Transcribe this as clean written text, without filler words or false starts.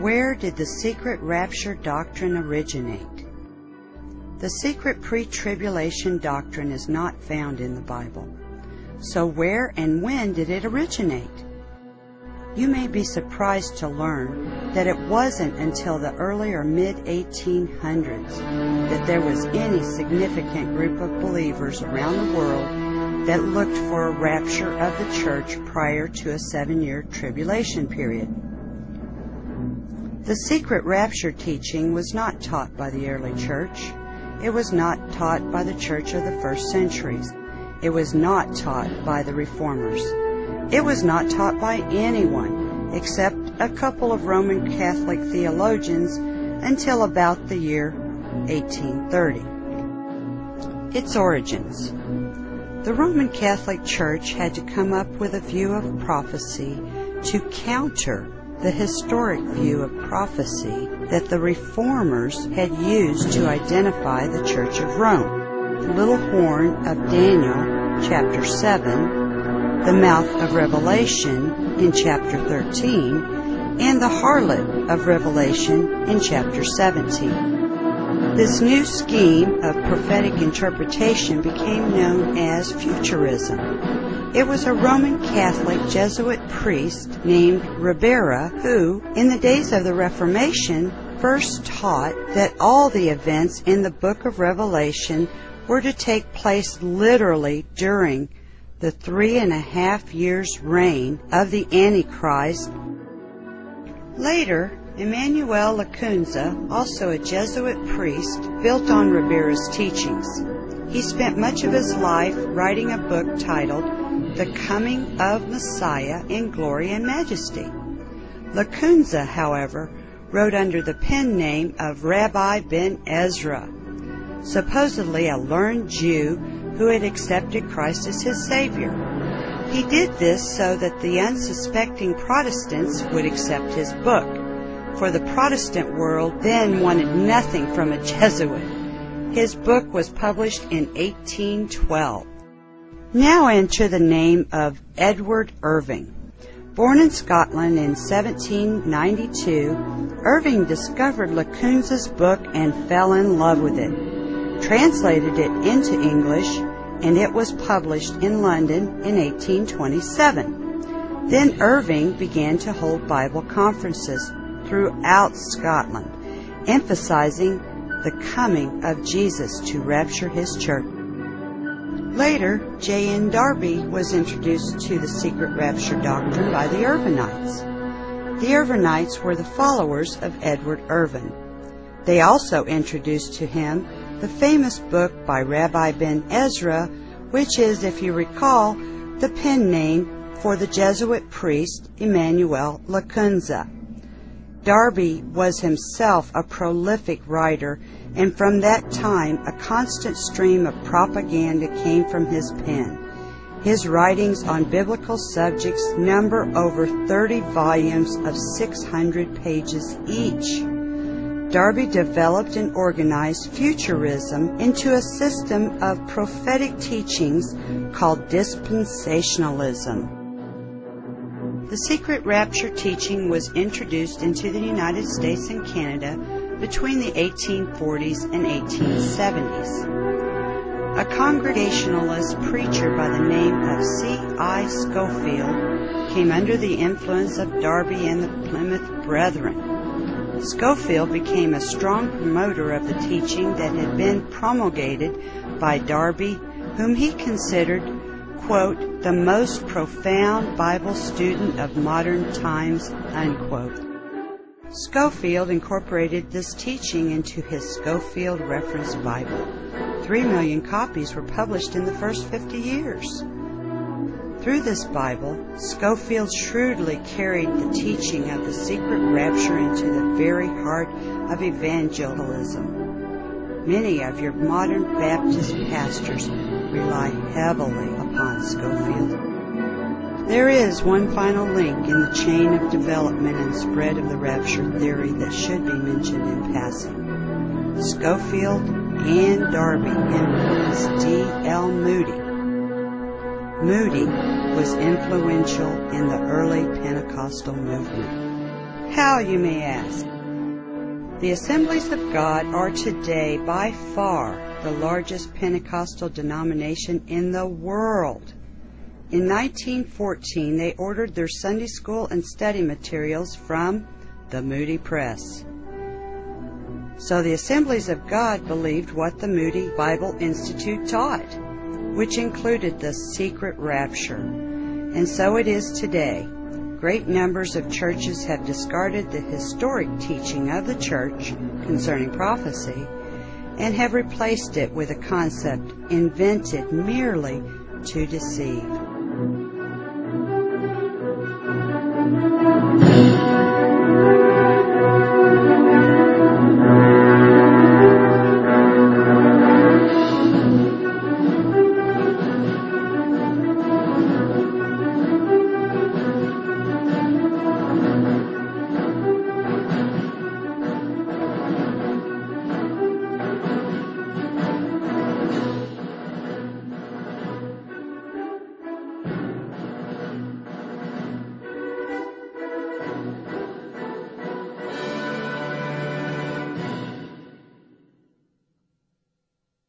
Where did the secret rapture doctrine originate? The secret pre-tribulation doctrine is not found in the Bible. So where and when did it originate? You may be surprised to learn that it wasn't until the early or mid-1800s that there was any significant group of believers around the world that looked for a rapture of the church prior to a 7-year tribulation period. The secret rapture teaching was not taught by the early church. It was not taught by the church of the first centuries. It was not taught by the reformers. It was not taught by anyone except a couple of Roman Catholic theologians until about the year 1830. Its origins. The Roman Catholic Church had to come up with a view of prophecy to counter the historic view of prophecy that the reformers had used to identify the Church of Rome. The little horn of Daniel, chapter 7, the mouth of Revelation in chapter 13, and the harlot of Revelation in chapter 17. This new scheme of prophetic interpretation became known as Futurism. It was a Roman Catholic Jesuit priest named Ribera who, in the days of the Reformation, first taught that all the events in the book of Revelation were to take place literally during the 3.5 years' reign of the Antichrist. Later, Emmanuel Lacunza, also a Jesuit priest, built on Ribera's teachings. He spent much of his life writing a book titled The Coming of Messiah in Glory and Majesty. Lacunza, however, wrote under the pen name of Rabbi Ben Ezra, supposedly a learned Jew who had accepted Christ as his Savior. He did this so that the unsuspecting Protestants would accept his book, for the Protestant world then wanted nothing from a Jesuit. His book was published in 1812. Now enter the name of Edward Irving. Born in Scotland in 1792, Irving discovered Lacunza's book and fell in love with it, translated it into English, and it was published in London in 1827. Then Irving began to hold Bible conferences throughout Scotland, emphasizing the coming of Jesus to rapture his church. Later, J.N. Darby was introduced to the secret rapture doctrine by the Irvinites. The Irvinites were the followers of Edward Irvin. They also introduced to him the famous book by Rabbi Ben Ezra, which is, if you recall, the pen name for the Jesuit priest Emmanuel Lacunza. Darby was himself a prolific writer, and from that time a constant stream of propaganda came from his pen. His writings on biblical subjects number over 30 volumes of 600 pages each. Darby developed and organized Futurism into a system of prophetic teachings called dispensationalism. The secret rapture teaching was introduced into the United States and Canada between the 1840s and 1870s. A Congregationalist preacher by the name of C.I. Scofield came under the influence of Darby and the Plymouth Brethren. Scofield became a strong promoter of the teaching that had been promulgated by Darby, whom he considered, quote, the most profound Bible student of modern times, unquote. Scofield incorporated this teaching into his Scofield Reference Bible. 3 million copies were published in the first 50 years. Through this Bible, Scofield shrewdly carried the teaching of the secret rapture into the very heart of evangelism. Many of your modern Baptist pastors rely heavily upon Scofield. There is one final link in the chain of development and spread of the rapture theory that should be mentioned in passing. Scofield and Darby influenced D.L. Moody. Moody was influential in the early Pentecostal movement. How, you may ask? The Assemblies of God are today by far the largest Pentecostal denomination in the world. In 1914, they ordered their Sunday school and study materials from the Moody Press. So the Assemblies of God believed what the Moody Bible Institute taught, which included the secret rapture. And so it is today. Great numbers of churches have discarded the historic teaching of the church concerning prophecy and have replaced it with a concept invented merely to deceive.